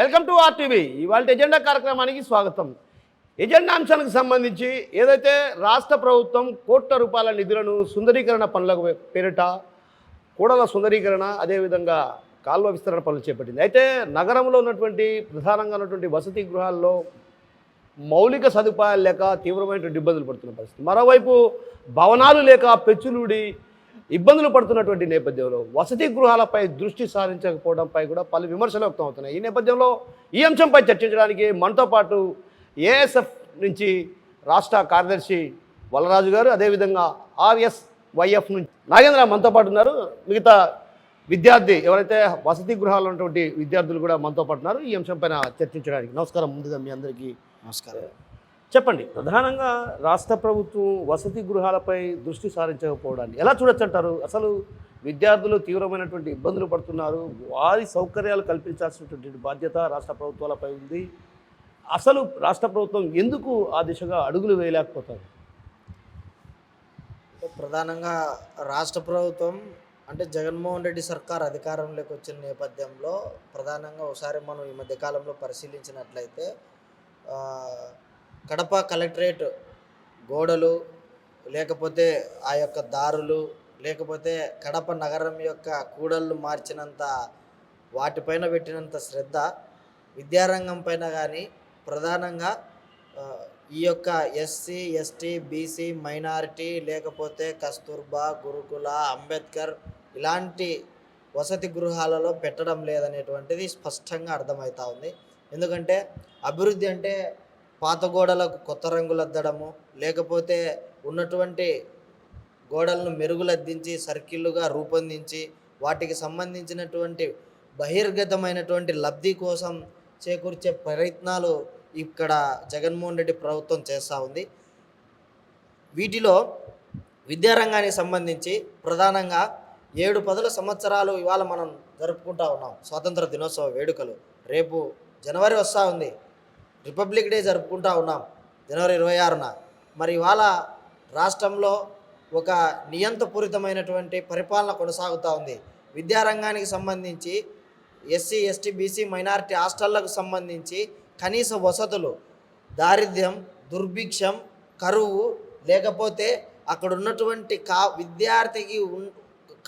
Welcome to RTV. ఇవాళ agenda కార్యక్రమానికి స్వాగతం. ఎజెండా అంశానికి సంబంధించి ఏదైతే రాష్ట్ర ప్రభుత్వం కోట్ల రూపాయల నిధులను సుందరీకరణ పనులకు పేరిట కూడల సుందరీకరణ, అదేవిధంగా కాల్వ విస్తరణ పనులు చేపట్టింది. అయితే నగరంలో ఉన్నటువంటి ప్రధానంగా ఉన్నటువంటి వసతి గృహాల్లో మౌలిక సదుపాయాలు లేక తీవ్రమైనటువంటి ఇబ్బందులు పడుతున్న పరిస్థితి. మరోవైపు భవనాలు లేక పెచ్చులుడి ఇబ్బందులు పడుతున్నటువంటి నేపథ్యంలో వసతి గృహాలపై దృష్టి సారించకపోవడంపై కూడా పలు విమర్శలు వ్యక్తం అవుతున్నాయి. ఈ నేపథ్యంలో ఈ అంశంపై చర్చించడానికి మనతో పాటు ఏఎస్ఎఫ్ నుంచి రాష్ట్ర కార్యదర్శి వలరాజు గారు, అదేవిధంగా ఆర్ఎస్వైఎఫ్ నుంచి నాగేంద్ర మనతో పాటు ఉన్నారు. మిగతా విద్యార్థి ఎవరైతే వసతి గృహాల్లో ఉన్నటువంటి విద్యార్థులు కూడా మనతో పాటు ఉన్నారు ఈ అంశంపైన చర్చించడానికి. నమస్కారం. ముందుగా మీ అందరికీ నమస్కారం. చెప్పండి, ప్రధానంగా రాష్ట్ర ప్రభుత్వం వసతి గృహాలపై దృష్టి సారించకపోవడాన్ని ఎలా చూడొచ్చు అంటారు? అసలు విద్యార్థులు తీవ్రమైనటువంటి ఇబ్బందులు పడుతున్నారు, వారి సౌకర్యాలు కల్పించాల్సినటువంటి బాధ్యత రాష్ట్ర ప్రభుత్వాలపై ఉంది. అసలు రాష్ట్ర ప్రభుత్వం ఎందుకు ఆ దిశగా అడుగులు వేయలేకపోతారు? ప్రధానంగా రాష్ట్ర ప్రభుత్వం అంటే జగన్మోహన్ రెడ్డి సర్కార్ అధికారంలోకి వచ్చిన నేపథ్యంలో ప్రధానంగా ఒకసారి మనం ఈ మధ్యకాలంలో పరిశీలించినట్లయితే కడప కలెక్టరేట్ గోడలు, లేకపోతే ఆ యొక్క దారులు, లేకపోతే కడప నగరం యొక్క కూడళ్ళు మార్చినంత వాటిపైన పెట్టినంత శ్రద్ధ విద్యారంగం పైన కానీ, ప్రధానంగా ఈ యొక్క ఎస్సీ, ఎస్టీ, బీసీ, మైనారిటీ, లేకపోతే కస్తూర్బా, గురుకుల, అంబేద్కర్ ఇలాంటి వసతి గృహాలలో పెట్టడం లేదనేటువంటిది స్పష్టంగా అర్థమవుతా ఉంది. ఎందుకంటే అభివృద్ధి అంటే పాత గోడలకు కొత్త రంగులద్దడము, లేకపోతే ఉన్నటువంటి గోడలను మెరుగులద్దించి సర్కిళ్ళుగా రూపొందించి వాటికి సంబంధించినటువంటి బహిర్గతమైనటువంటి లబ్ధి కోసం చేకూర్చే ప్రయత్నాలు ఇక్కడ జగన్మోహన్ రెడ్డి ప్రభుత్వం చేస్తూ ఉంది. వీటిలో విద్యారంగానికి సంబంధించి ప్రధానంగా 7 సంవత్సరాలు ఇవాళ మనం జరుపుకుంటా ఉన్నాం. స్వాతంత్ర దినోత్సవ వేడుకలు రేపు జనవరి వస్తూ ఉంది, రిపబ్లిక్ డే జరుపుకుంటా ఉన్నాం జనవరి 26న. మరి ఇవాళ రాష్ట్రంలో ఒక నియంతపూరితమైనటువంటి పరిపాలన కొనసాగుతూ ఉంది. విద్యారంగానికి సంబంధించి ఎస్సీ, ఎస్టీ, బీసీ, మైనారిటీ హాస్టళ్లకు సంబంధించి కనీస వసతులు, దారిద్ర్యం, దుర్భిక్షం, కరువు, లేకపోతే అక్కడ ఉన్నటువంటి విద్యార్థికి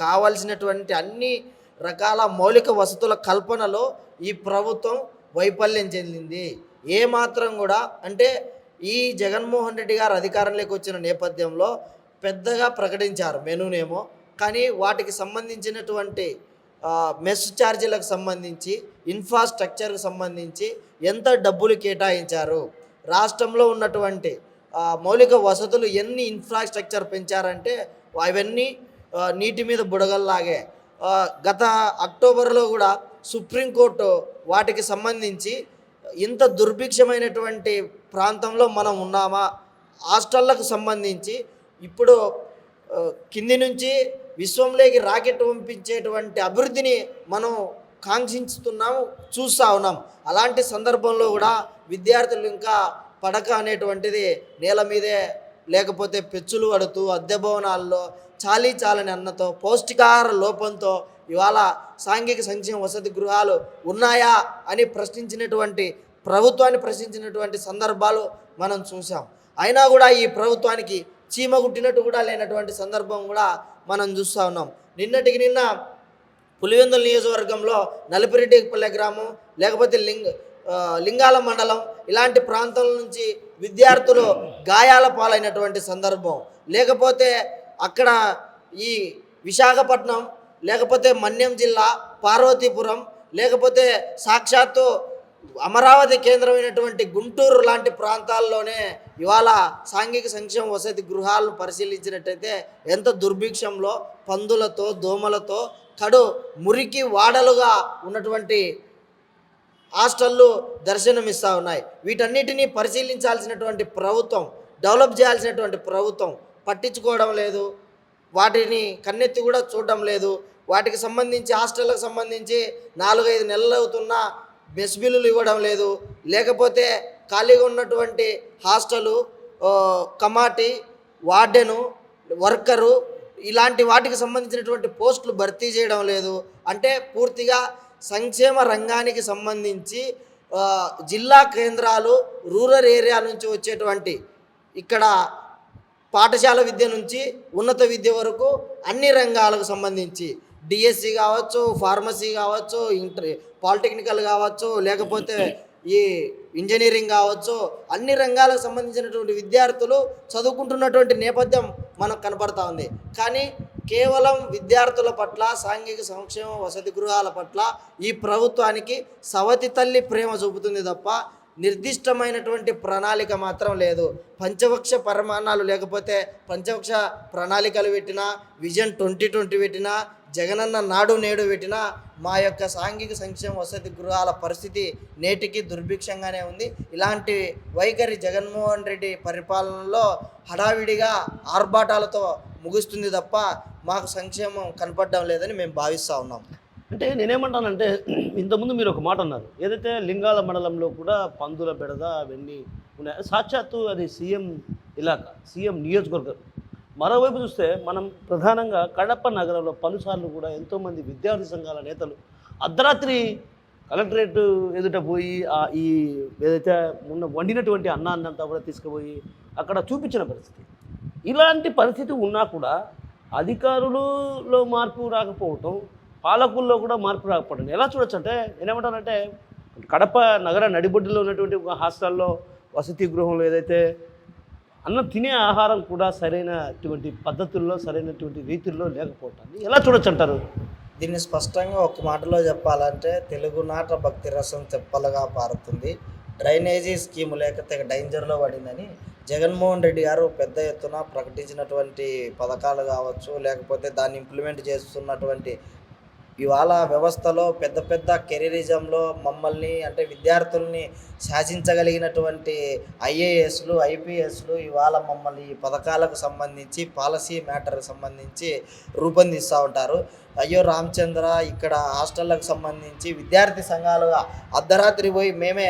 కావలసినటువంటి అన్ని రకాల మౌలిక వసతుల కల్పనలో ఈ ప్రభుత్వం వైఫల్యం చెందింది. ఏమాత్రం కూడా అంటే ఈ జగన్మోహన్ రెడ్డి గారు అధికారంలోకి వచ్చిన నేపథ్యంలో పెద్దగా ప్రకటించారు మెనూనేమో, కానీ వాటికి సంబంధించినటువంటి మెస్ ఛార్జీలకు సంబంధించి, ఇన్ఫ్రాస్ట్రక్చర్కి సంబంధించి ఎంత డబ్బులు కేటాయించారు, రాష్ట్రంలో ఉన్నటువంటి మౌలిక వసతులు ఎన్ని ఇన్ఫ్రాస్ట్రక్చర్ పెంచారంటే అవన్నీ నీటి మీద బుడగల్లాగే. గత అక్టోబర్లో కూడా సుప్రీంకోర్టు వాటికి సంబంధించి ఇంత దుర్భిక్షమైనటువంటి ప్రాంతంలో మనం ఉన్నామా, హాస్టళ్లకు సంబంధించి ఇప్పుడు కింది నుంచి విశ్వంలోకి రాకెట్ పంపించేటువంటి అభివృద్ధిని మనం కాంక్షిస్తున్నాము, చూస్తూ ఉన్నాం. అలాంటి సందర్భంలో కూడా విద్యార్థులు ఇంకా పడక అనేటువంటిది నేల మీదే, లేకపోతే పెచ్చులు పడుతూ అద్దె భవనాల్లో చాలని అన్నతో, పౌష్టికాహార లోపంతో ఇవాళ సాంఘిక సంక్షేమ వసతి గృహాలు ఉన్నాయా అని ప్రభుత్వాన్ని ప్రశ్నించినటువంటి సందర్భాలు మనం చూసాం. అయినా కూడా ఈ ప్రభుత్వానికి చీమ గుట్టినట్టు కూడా లేనటువంటి సందర్భం కూడా మనం చూస్తూ ఉన్నాం. నిన్న పులివెందుల నియోజకవర్గంలో నలిపిరెడ్డిపల్లె గ్రామం, లేకపోతే లింగాల మండలం ఇలాంటి ప్రాంతాల నుంచి విద్యార్థులు గాయాల పాలైనటువంటి సందర్భం, లేకపోతే అక్కడ ఈ విశాఖపట్నం, లేకపోతే మన్యం జిల్లా పార్వతీపురం, లేకపోతే సాక్షాత్తు అమరావతి కేంద్రమైనటువంటి గుంటూరు లాంటి ప్రాంతాల్లోనే ఇవాళ సాంఘిక సంక్షేమ వసతి గృహాలను పరిశీలించినట్టయితే ఎంత దుర్భిక్షంలో పందులతో, దోమలతో, కడు మురికి వాడలుగా ఉన్నటువంటి హాస్టళ్ళు దర్శనమిస్తూ ఉన్నాయి. వీటన్నిటినీ పరిశీలించాల్సినటువంటి ప్రభుత్వం, డెవలప్ చేయాల్సినటువంటి ప్రభుత్వం పట్టించుకోవడం లేదు, వాటిని కన్నెత్తి కూడా చూడడం లేదు. వాటికి సంబంధించి హాస్టళ్ళకు సంబంధించి 4-5 నెలలు అవుతున్నా మెస్ బిల్లులు ఇవ్వడం లేదు, లేకపోతే ఖాళీగా ఉన్నటువంటి హాస్టలు, కమాటి, వార్డెను, వర్కరు ఇలాంటి వాటికి సంబంధించినటువంటి పోస్టులు భర్తీ చేయడం లేదు. అంటే పూర్తిగా సంక్షేమ రంగానికి సంబంధించి జిల్లా కేంద్రాలు రూరల్ ఏరియా నుంచి వచ్చేటువంటి ఇక్కడ పాఠశాల విద్య నుంచి ఉన్నత విద్య వరకు అన్ని రంగాలకు సంబంధించి డిఎస్సి కావచ్చు, ఫార్మసీ కావచ్చు, పాలిటెక్నికల్ కావచ్చు, లేకపోతే ఈ ఇంజనీరింగ్ కావచ్చు, అన్ని రంగాలకు సంబంధించినటువంటి విద్యార్థులు చదువుకుంటున్నటువంటి నేపథ్యం మనకు కనపడతా ఉంది. కానీ కేవలం విద్యార్థుల పట్ల, సాంఘిక సంక్షేమ వసతి గృహాల పట్ల ఈ ప్రభుత్వానికి సవతి తల్లి ప్రేమ చూపుతుంది తప్ప నిర్దిష్టమైనటువంటి ప్రణాళిక మాత్రం లేదు. పంచవక్ష పరిమాణాలు లేకపోతే పంచవక్ష ప్రణాళికలు పెట్టినా, విజన్ 2020 పెట్టినా, జగనన్న నాడు నేడు పెట్టినా మా యొక్క సాంఘిక సంక్షేమ వసతి గృహాల పరిస్థితి నేటికి దుర్భిక్షంగానే ఉంది. ఇలాంటి వైఖరి జగన్మోహన్ రెడ్డి పరిపాలనలో హడావిడిగా ఆర్భాటాలతో ముగుస్తుంది తప్ప మాకు సంక్షేమం కనపడడం లేదని మేము భావిస్తూ ఉన్నాం. అంటే నేనేమంటానంటే, ఇంతకుముందు మీరు ఒక మాట అన్నారు, ఏదైతే లింగాల మండలంలో కూడా పందుల బెడద అవన్నీ ఉన్నాయి. సాక్షాత్తు అది సీఎం ఇలాకా, సీఎం నియోజకవర్గం. మరోవైపు చూస్తే మనం ప్రధానంగా కడప నగరంలో పలుసార్లు కూడా ఎంతోమంది విద్యార్థి సంఘాల నేతలు అర్ధరాత్రి కలెక్టరేట్ ఎదుట పోయి ఈ ఏదైతే వండినటువంటి అన్నాన్ని అంతా కూడా తీసుకుపోయి అక్కడ చూపించిన పరిస్థితి. ఇలాంటి పరిస్థితి ఉన్నా కూడా అధికారులలో మార్పు రాకపోవటం, పాలకుల్లో కూడా మార్పు రాకపోవడం ఎలా చూడొచ్చు అంటే, నేనేమంటానంటే, కడప నగర నడిబొడ్డులో ఉన్నటువంటి ఒక హాస్టల్లో, వసతి గృహంలో ఏదైతే అన్నం తినే ఆహారం కూడా సరైనటువంటి పద్ధతుల్లో, సరైనటువంటి రీతిల్లో లేకపోవటాన్ని ఎలా చూడొచ్చు అంటారు? దీన్ని స్పష్టంగా ఒక మాటలో చెప్పాలంటే, తెలుగునాట భక్తి రసం తెప్పలుగా పారుతుంది. డ్రైనేజీ స్కీము లేక తెగ డేంజర్లో పడిందని జగన్మోహన్ రెడ్డి గారు పెద్ద ఎత్తున ప్రకటించినటువంటి పథకాలు కావచ్చు, లేకపోతే దాన్ని ఇంప్లిమెంట్ చేస్తున్నటువంటి ఇవాళ వ్యవస్థలో పెద్ద పెద్ద కెరీరిజంలో మమ్మల్ని అంటే విద్యార్థుల్ని శాసించగలిగినటువంటి ఐఏఎస్లు, ఐపీఎస్లు ఇవాళ మమ్మల్ని ఈ పథకాలకు సంబంధించి, పాలసీ మ్యాటర్కి సంబంధించి రూపొందిస్తూ ఉంటారు. అయ్యో రామచంద్ర, ఇక్కడ హాస్టళ్ళకు సంబంధించి విద్యార్థి సంఘాలుగా అర్ధరాత్రి పోయి మేమే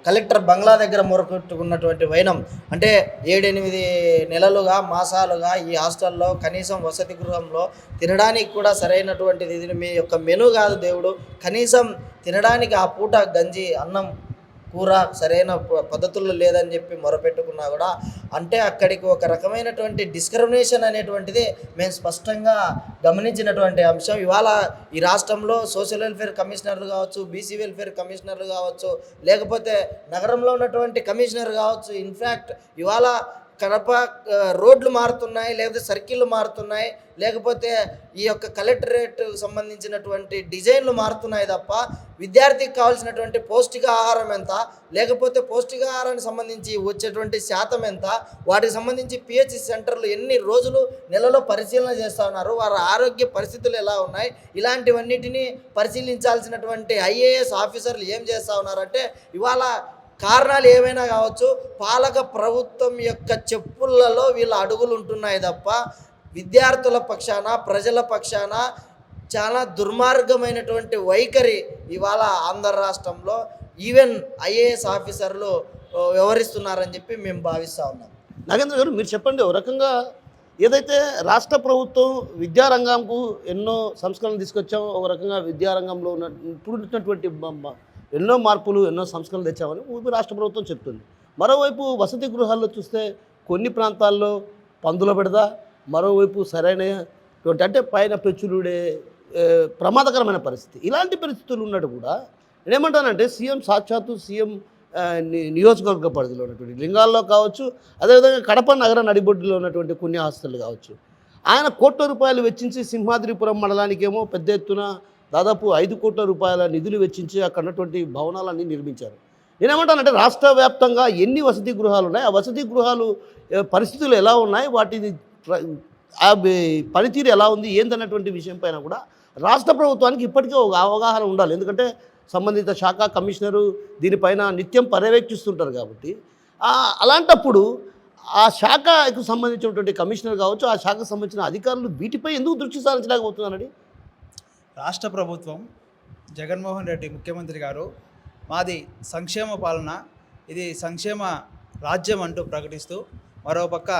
కలెక్టర్ బంగ్లా దగ్గర మొరపెట్టుకున్నటువంటి వైనం. అంటే 7-8 నెలలుగా, మాసాలుగా ఈ హాస్టల్లో కనీసం వసతి గృహంలో తినడానికి కూడా సరైనటువంటిది ఇది మీ యొక్క మెనూ కాదు దేవుడు, కనీసం తినడానికి ఆ పూట గంజి, అన్నం, కూర సరైన పద్ధతుల్లో లేదని చెప్పి మొరపెట్టుకున్నా కూడా, అంటే అక్కడికి ఒక రకమైనటువంటి డిస్క్రిమినేషన్ అనేటువంటిది మేము స్పష్టంగా గమనించినటువంటి అంశం. ఇవాళ ఈ రాష్ట్రంలో సోషల్ వెల్ఫేర్ కమిషనర్లు కావచ్చు, బీసీ వెల్ఫేర్ కమిషనర్లు కావచ్చు, లేకపోతే నగరంలో ఉన్నటువంటి కమిషనర్ కావచ్చు, ఇన్ఫ్యాక్ట్ ఇవాళ కడప రోడ్లు మారుతున్నాయి, లేకపోతే సర్కిళ్ళు మారుతున్నాయి, లేకపోతే ఈ యొక్క కలెక్టరేట్ సంబంధించినటువంటి డిజైన్లు మారుతున్నాయి తప్ప విద్యార్థికి కావాల్సినటువంటి పౌష్టికాహారం ఎంత, లేకపోతే పౌష్టికాహారానికి సంబంధించి వచ్చేటువంటి శాతం ఎంత, వాటికి సంబంధించి పిహెచ్ సెంటర్లు ఎన్ని రోజులు నెలలో పరిశీలన చేస్తూ ఉన్నారు, వారి ఆరోగ్య పరిస్థితులు ఎలా ఉన్నాయి, ఇలాంటివన్నిటినీ పరిశీలించాల్సినటువంటి ఐఏఎస్ ఆఫీసర్లు ఏం చేస్తూ ఉన్నారంటే, ఇవాళ కారణాలు ఏమైనా కావచ్చు, పాలక ప్రభుత్వం యొక్క చెప్పులలో వీళ్ళ అడుగులు ఉంటున్నాయి తప్ప విద్యార్థుల పక్షాన, ప్రజల పక్షాన చాలా దుర్మార్గమైనటువంటి వైఖరి ఇవాళ ఆంధ్ర రాష్ట్రంలో ఈవెన్ ఐఏఎస్ ఆఫీసర్లు వ్యవహరిస్తున్నారని చెప్పి మేము భావిస్తూ ఉన్నాం. నాగేంద్ర గారు, మీరు చెప్పండి, ఒక రకంగా ఏదైతే రాష్ట్ర ప్రభుత్వం విద్యారంగంకు ఎన్నో సంస్కరణలు తీసుకొచ్చామో, ఒక రకంగా విద్యారంగంలో ఇప్పుడున్నటువంటి ఎన్నో మార్పులు, ఎన్నో సంస్కరణలు తెచ్చామని రాష్ట్ర ప్రభుత్వం చెప్తుంది. మరోవైపు వసతి గృహాల్లో చూస్తే కొన్ని ప్రాంతాల్లో పందుల బెడద, మరోవైపు సరైనటువంటి అంటే పైన పెచ్చులుడే ప్రమాదకరమైన పరిస్థితి. ఇలాంటి పరిస్థితులు ఉన్నట్టు కూడా నేనేమంటానంటే, సాక్షాత్తు సీఎం నియోజకవర్గ పరిధిలో ఉన్నటువంటి లింగాల్లో కావచ్చు, అదేవిధంగా కడప నగర నడిబొడ్డులో ఉన్నటువంటి కొన్ని హాస్టళ్ళు కావచ్చు, ఆయన ₹1,00,00,000 వెచ్చించి సింహాద్రిపురం మండలానికేమో పెద్ద ఎత్తున దాదాపు 5 కోట్ల రూపాయల నిధులు వెచ్చించి అక్కడ ఉన్నటువంటి భవనాలన్నీ నిర్మించారు. నేనేమంటానంటే, రాష్ట్ర వ్యాప్తంగా ఎన్ని వసతి గృహాలు ఉన్నాయి, ఆ వసతి గృహాలు పరిస్థితులు ఎలా ఉన్నాయి, వాటిని పనితీరు ఎలా ఉంది ఏందన్నటువంటి విషయం పైన కూడా రాష్ట్ర ప్రభుత్వానికి ఇప్పటికే ఒక అవగాహన ఉండాలి. ఎందుకంటే సంబంధిత శాఖ కమిషనరు దీనిపైన నిత్యం పర్యవేక్షిస్తుంటారు కాబట్టి, అలాంటప్పుడు ఆ శాఖకు సంబంధించినటువంటి కమిషనర్ కావచ్చు, ఆ శాఖకు సంబంధించిన అధికారులు వీటిపై ఎందుకు దృష్టి సారించలేకపోతున్నారండి? రాష్ట్ర ప్రభుత్వం, జగన్మోహన్ రెడ్డి ముఖ్యమంత్రి గారు మాది సంక్షేమ పాలన, ఇది సంక్షేమ రాజ్యం అంటూ ప్రకటిస్తూ, మరోపక్క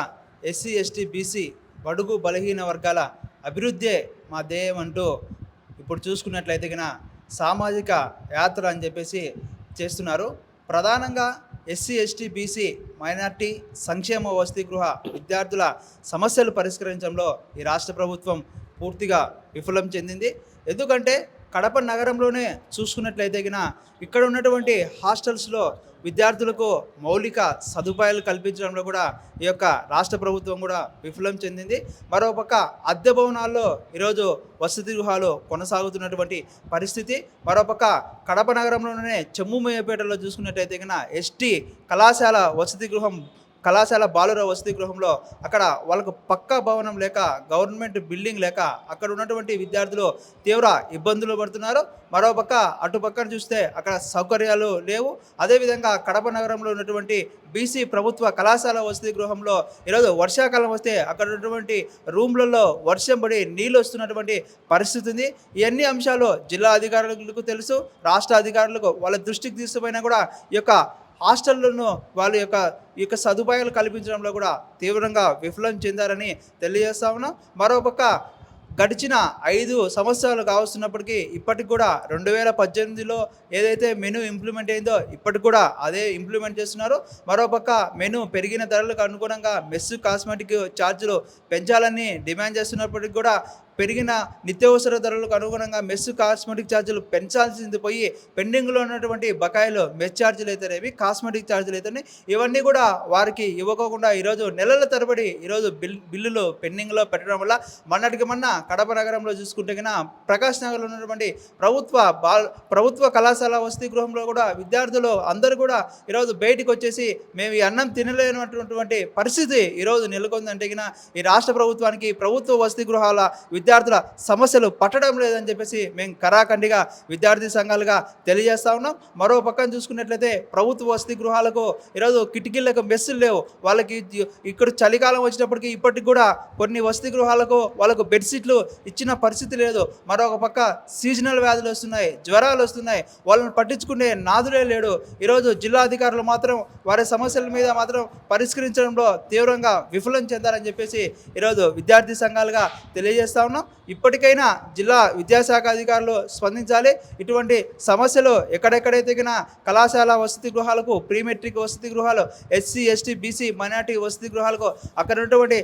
ఎస్సీ, ఎస్టీ, బీసీ, బడుగు బలహీన వర్గాల అభివృద్ధే మా ధ్యేయం అంటూ ఇప్పుడు చూసుకున్నట్లయితే సామాజిక యాత్ర అని చెప్పేసి చేస్తున్నారు. ప్రధానంగా ఎస్సీ ఎస్టీ బీసీ మైనార్టీ సంక్షేమ వసతి గృహ విద్యార్థుల సమస్యలు పరిష్కరించడంలో ఈ రాష్ట్ర ప్రభుత్వం పూర్తిగా విఫలం చెందింది. ఎందుకంటే కడప నగరంలోనే చూసుకున్నట్లయితే ఇక్కడ ఉన్నటువంటి హాస్టల్స్లో విద్యార్థులకు మౌలిక సదుపాయాలు కల్పించడంలో కూడా ఈ యొక్క రాష్ట్ర ప్రభుత్వం కూడా విఫలం చెందింది. మరోపక్క అద్దె భవనాల్లో ఈరోజు వసతి గృహాలు కొనసాగుతున్నటువంటి పరిస్థితి. మరోపక్క కడప నగరంలోనే చెమ్ముమయ్యపేటలో చూసుకున్నట్లయితే ఎస్టీ కళాశాల వసతి గృహం కళాశాల బాలుర వసతి గృహంలో అక్కడ వాళ్ళకు పక్కా భవనం లేక గవర్నమెంట్ బిల్డింగ్ లేక అక్కడ ఉన్నటువంటి విద్యార్థులు తీవ్ర ఇబ్బందులు పడుతున్నారు. మరోపక్క అటుపక్కన చూస్తే అక్కడ సౌకర్యాలు లేవు. అదేవిధంగా కడప నగరంలో ఉన్నటువంటి బీసీ ప్రభుత్వ కళాశాల వసతి గృహంలో ఈరోజు వర్షాకాలం వస్తే అక్కడ ఉన్నటువంటి రూమ్లలో వర్షం పడి నీళ్ళు వస్తున్నటువంటి పరిస్థితి ఉంది. ఇవన్నీ అంశాలు జిల్లా అధికారులకు తెలుసు, రాష్ట్ర అధికారులకు వాళ్ళ దృష్టికి తీసుకుపోయినా కూడా ఈ యొక్క హాస్టళ్లను వాళ్ళ యొక్క సదుపాయాలు కల్పించడంలో కూడా తీవ్రంగా విఫలం చెందారని తెలియజేస్తా ఉన్నాం. మరోపక్క గడిచిన 5 సంవత్సరాలు కావస్తున్నప్పటికీ ఇప్పటికి కూడా 2018లో ఏదైతే మెనూ ఇంప్లిమెంట్ అయిందో ఇప్పటికి కూడా అదే ఇంప్లిమెంట్ చేస్తున్నారు. మరోపక్క మెనూ పెరిగిన ధరలకు అనుగుణంగా మెస్సు కాస్మెటిక్ ఛార్జీలు పెంచాలని డిమాండ్ చేస్తున్నప్పటికీ కూడా పెరిగిన నిత్యావసర ధరలకు అనుగుణంగా మెస్సు కాస్మెటిక్ ఛార్జీలు పెంచాల్సింది పోయి పెండింగ్లో ఉన్నటువంటి బకాయిలు మెస్ ఛార్జీలు అయితేనేవి కాస్మెటిక్ ఛార్జీలు అయితేనే ఇవన్నీ కూడా వారికి ఇవ్వకోకుండా ఈరోజు నెలల తరబడి ఈరోజు బిల్లులు పెండింగ్లో పెట్టడం వల్ల మొన్నటికి మొన్న కడప నగరంలో చూసుకుంటే ప్రకాష్ నగర్లో ఉన్నటువంటి ప్రభుత్వ కళాశాల వసతి గృహంలో కూడా విద్యార్థులు అందరూ కూడా ఈరోజు బయటికి వచ్చేసి మేము ఈ అన్నం తినలేనటువంటి పరిస్థితి ఈరోజు నెలకొందంటే ఈ రాష్ట్ర ప్రభుత్వానికి ప్రభుత్వ వసతి గృహాల విద్యార్థుల సమస్యలు పట్టడం లేదని చెప్పేసి మేము కరాఖండిగా విద్యార్థి సంఘాలుగా తెలియజేస్తా ఉన్నాం. మరో పక్కన చూసుకున్నట్లయితే ప్రభుత్వ వసతి గృహాలకు ఈరోజు కిటికీలకు మెస్సులు లేవు. వాళ్ళకి ఇక్కడ చలికాలం వచ్చినప్పటికీ ఇప్పటికి కూడా కొన్ని వసతి గృహాలకు వాళ్ళకు బెడ్షీట్లు ఇచ్చిన పరిస్థితి లేదు. మరొక పక్క సీజనల్ వ్యాధులు వస్తున్నాయి, జ్వరాలు వస్తున్నాయి, వాళ్ళని పట్టించుకునే నాదులే లేడు. ఈరోజు జిల్లా అధికారులు మాత్రం వారి సమస్యల మీద మాత్రం పరిష్కరించడంలో తీవ్రంగా విఫలం చెందారని చెప్పేసి ఈరోజు విద్యార్థి సంఘాలుగా తెలియజేస్తా ఉన్నాం. ఇప్పటికైనా జిల్లా విద్యాశాఖ అధికారులు స్పందించాలి. ఇటువంటి సమస్యలు ఎక్కడెక్కడైతే కళాశాల వసతి గృహాలకు, ప్రీ మెట్రిక్ వసతి గృహాలు, ఎస్సీ ఎస్టీ బీసీ మైనార్టీ వసతి గృహాలకు అక్కడ ఉన్నటువంటి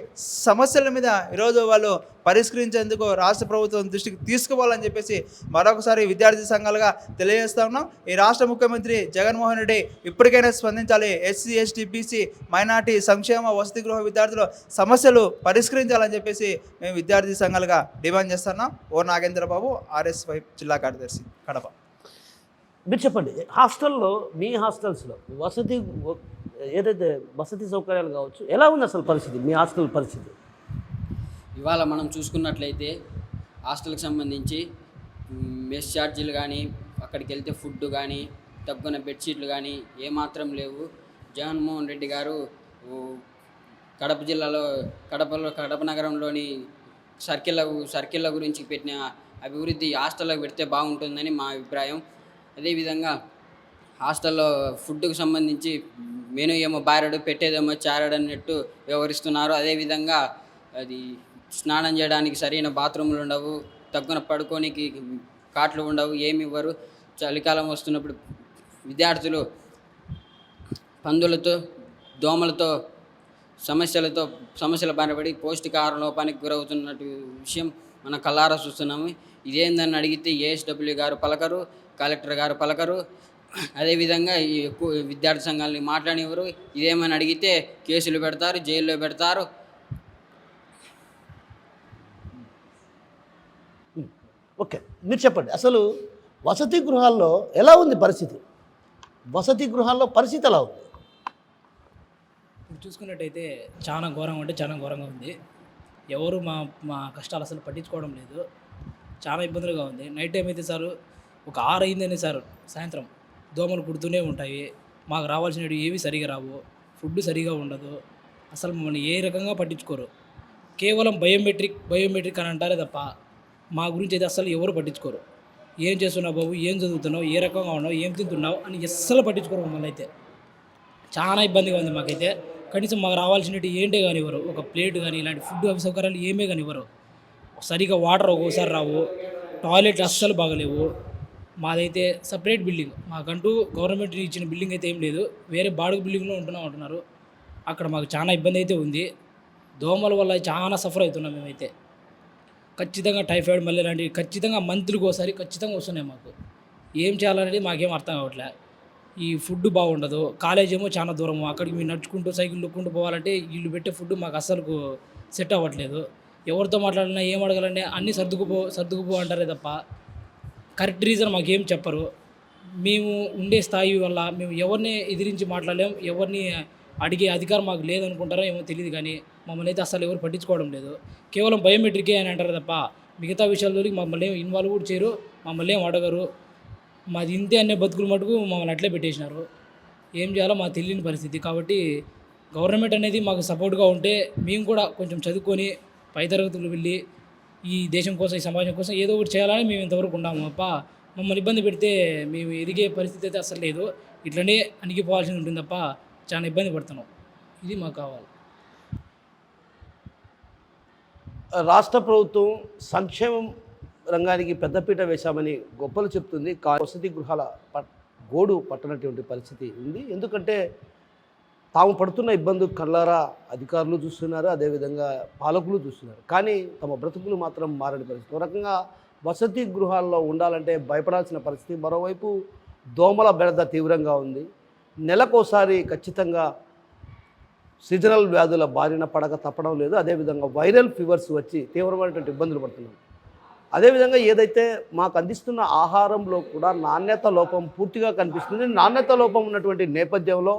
సమస్యల మీద ఈరోజు వాళ్ళు పరిష్కరించేందుకు రాష్ట్ర ప్రభుత్వం దృష్టికి తీసుకుపోవాలని చెప్పేసి మరొకసారి విద్యార్థి సంఘాలుగా తెలియజేస్తా ఉన్నాం. ఈ రాష్ట్ర ముఖ్యమంత్రి జగన్మోహన్ రెడ్డి ఇప్పటికైనా స్పందించాలి. ఎస్సీ ఎస్టీ బీసీ మైనార్టీ సంక్షేమ వసతి గృహ విద్యార్థుల సమస్యలు పరిష్కరించాలని చెప్పేసి మేము విద్యార్థి సంఘాలుగా డిమాండ్ చేస్తున్నాం. ఓ నాగేంద్రబాబు, RSY జిల్లా కార్యదర్శి, కడప. మీరు చెప్పండి, హాస్టల్లో మీ హాస్టల్స్లో ఏదైతే వసతి సౌకర్యాలు కావచ్చు, ఎలా ఉంది అసలు పరిస్థితి, మీ హాస్టల్ పరిస్థితి? ఇవాళ మనం చూసుకున్నట్లయితే హాస్టల్కి సంబంధించి మెస్ ఛార్జీలు కానీ, అక్కడికి వెళ్తే ఫుడ్ కానీ, తగ్గున బెడ్షీట్లు కానీ ఏమాత్రం లేవు. జగన్మోహన్ రెడ్డి గారు కడప నగరంలోని సర్కిళ్ళ గురించి పెట్టిన అభివృద్ధి హాస్టల్లోకి పెడితే బాగుంటుందని మా అభిప్రాయం. అదేవిధంగా హాస్టల్లో ఫుడ్కు సంబంధించి మెనూ ఏమో బారెడు, పెట్టేదేమో చారడు అన్నట్టు వ్యవహరిస్తున్నారు. అదేవిధంగా అది స్నానం చేయడానికి సరైన బాత్రూములు ఉండవు, తగ్గున పడుకోనికి కాట్లు ఉండవు, ఏమి ఇవ్వరు. చలికాలం వస్తున్నప్పుడు విద్యార్థులు పందులతో, దోమలతో సమస్యల బారినపడి పౌష్టికాహార లోపానికి గురవుతున్నట్టు విషయం మనం కళ్ళారా చూస్తున్నాము. ఇదేందని అడిగితే ASW గారు పలకరు, కలెక్టర్ గారు పలకరు. అదేవిధంగా ఈ ఎక్కువ విద్యార్థి సంఘాలని మాట్లాడినవారు ఇదేమని అడిగితే కేసులు పెడతారు, జైల్లో పెడతారు. ఓకే, మీరు చెప్పండి, అసలు వసతి గృహాల్లో ఎలా ఉంది పరిస్థితి? వసతి గృహాల్లో పరిస్థితి ఎలా ఉంది? ఇప్పుడు చూసుకున్నట్టయితే చాలా ఘోరంగా అంటే చాలా ఘోరంగా ఉంది. ఎవరు మా కష్టాలు అసలు పట్టించుకోవడం లేదు. చాలా ఇబ్బందులుగా ఉంది. నైట్ టైం అయితే సార్ ఒక 6 అయిందని సార్ సాయంత్రం దోమలు కుడుతూనే ఉంటాయి. మాకు రావాల్సినవి ఏవి సరిగా రావు, ఫుడ్ సరిగా ఉండదు. అసలు మమ్మల్ని ఏ రకంగా పట్టించుకోరు. కేవలం బయోమెట్రిక్ అని అంటారే తప్ప మా గురించి అయితే అసలు ఎవరు పట్టించుకోరు. ఏం చేస్తున్నావు బాబు, ఏం చదువుతున్నావు, ఏ రకంగా ఉన్నావు, ఏం తింటున్నావు అని అస్సలు పట్టించుకోరు మమ్మల్ని అయితే. చాలా ఇబ్బందిగా ఉంది మాకైతే. కనీసం మాకు రావాల్సినవి ఏంటే కానివ్వరు. ఒక ప్లేట్ కానీ ఇలాంటి ఫుడ్ సౌకర్యాలు ఏమీ కానివ్వరు. సరిగా వాటర్ ఒక్కోసారి రావు, టాయిలెట్లు అస్సలు బాగలేవు. మాదైతే సపరేట్ బిల్డింగ్, మాకంటూ గవర్నమెంట్ ఇచ్చిన బిల్డింగ్ అయితే ఏం లేదు, వేరే బాడుగు బిల్డింగ్లో ఉంటున్నారు. అక్కడ మాకు చాలా ఇబ్బంది అయితే ఉంది. దోమల వల్ల చాలా సఫర్ అవుతున్నాం మేమైతే. ఖచ్చితంగా టైఫాయిడ్ మళ్ళీ లాంటివి ఖచ్చితంగా మంత్లీకి ఒకసారి ఖచ్చితంగా వస్తున్నాయి మాకు. ఏం చేయాలనేది మాకేం అర్థం కావట్లే. ఈ ఫుడ్ బాగుండదు, కాలేజ్ ఏమో చాలా దూరము, అక్కడికి మేము నడుచుకుంటూ సైకిల్ నొక్కుంటూ పోవాలంటే వీళ్ళు పెట్టే ఫుడ్ మాకు అస్సలు సెట్ అవ్వట్లేదు. ఎవరితో మాట్లాడినా ఏం అడగాలన్నా అన్నీ సర్దుకుపో అంటారే తప్ప కరెక్ట్ రీజన్ మాకేం చెప్పరు. మేము ఉండే స్థాయి వల్ల మేము ఎవరిని ఎదిరించి మాట్లాడలేం, ఎవరిని అడిగే అధికారం మాకు లేదనుకుంటారో ఏమో తెలియదు, కానీ మమ్మల్ని అయితే అసలు ఎవరు పట్టించుకోవడం లేదు. కేవలం బయోమెట్రికే అని అంటారు తప్ప మిగతా విషయాల్లోకి మమ్మల్ని ఏం ఇన్వాల్వ్ కూడా చేయరు, మమ్మల్ని ఏం అడగరు. మాది ఇంతే అనే బతుకులు మటుకు మమ్మల్ని అట్లే పెట్టేసినారు. ఏం చేయాలో మాకు తెలియని పరిస్థితి. కాబట్టి గవర్నమెంట్ అనేది మాకు సపోర్ట్గా ఉంటే మేము కూడా కొంచెం చదువుకొని పై తరగతులు వెళ్ళి ఈ దేశం కోసం, ఈ సమాజం కోసం ఏదో ఒకటి చేయాలని మేము ఇంతవరకు ఉన్నాము తప్ప మమ్మల్ని ఇబ్బంది పెడితే మేము ఎదిగే పరిస్థితి అయితే అసలు లేదు. ఇట్లనే అణిగిపోవాల్సి ఉంటుంది తప్ప చాలా ఇబ్బంది పడుతున్నాం. ఇది మాకు కావాలి. రాష్ట్ర ప్రభుత్వం సంక్షేమం రంగానికి పెద్దపీట వేశామని గొప్పలు చెప్తుంది. వసతి గృహాల గోడు పట్టనటువంటి పరిస్థితి ఉంది. ఎందుకంటే తాము పడుతున్న ఇబ్బంది కళ్ళారా అధికారులు చూస్తున్నారు, అదేవిధంగా పాలకులు చూస్తున్నారు. కానీ తమ బ్రతుకులు మాత్రం మారని పరిస్థితి. ఒక రకంగా వసతి గృహాల్లో ఉండాలంటే భయపడాల్సిన పరిస్థితి. మరోవైపు దోమల బెడద తీవ్రంగా ఉంది. నెలకోసారి ఖచ్చితంగా సీజనల్ వ్యాధుల బారిన పడక తప్పడం లేదు. అదేవిధంగా వైరల్ ఫీవర్స్ వచ్చి తీవ్రమైనటువంటి ఇబ్బందులు పడుతున్నాం. అదేవిధంగా ఏదైతే మాకు అందిస్తున్న ఆహారంలో కూడా నాణ్యత లోపం పూర్తిగా కనిపిస్తుంది. నాణ్యత లోపం ఉన్నటువంటి నేపథ్యంలో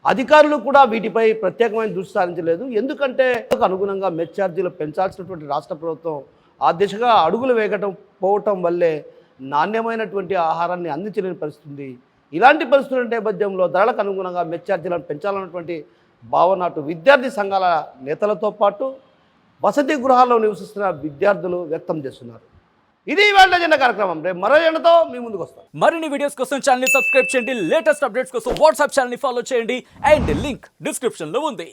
అధికారులు కూడా వీటిపై ప్రత్యేకమైన దృష్టి సారించలేదు. ఎందుకంటే అనుగుణంగా మెస్ ఛార్జీలు పెంచాల్సినటువంటి రాష్ట్ర ప్రభుత్వం ఆ దిశగా అడుగులు పోవటం వల్లే నాణ్యమైనటువంటి ఆహారాన్ని అందించలేని పరిస్థితి. ఇలాంటి పరిస్థితుల నేపథ్యంలో ధరలకు అనుగుణంగా మెస్ ఛార్జీలను పెంచాలన్నటువంటి భావన అటు విద్యార్థి సంఘాల నేతలతో పాటు వసతి గృహాల్లో నివసిస్తున్న విద్యార్థులు వ్యక్తం చేస్తున్నారు. ఇది ఇవాళ ఎజెండా కార్యక్రమం. రేపు మరో ఎజెండాతో మీ ముందుకు వస్తాం. మరిన్ని వీడియోస్ కోసం ఛానల్ ని సబ్స్క్రైబ్ చేయండి, లేటెస్ట్ అప్డేట్స్ కోసం వాట్సాప్ ఛానల్ ని ఫాలో చేయండి అండ్ లింక్ డిస్క్రిప్షన్ లో ఉంది.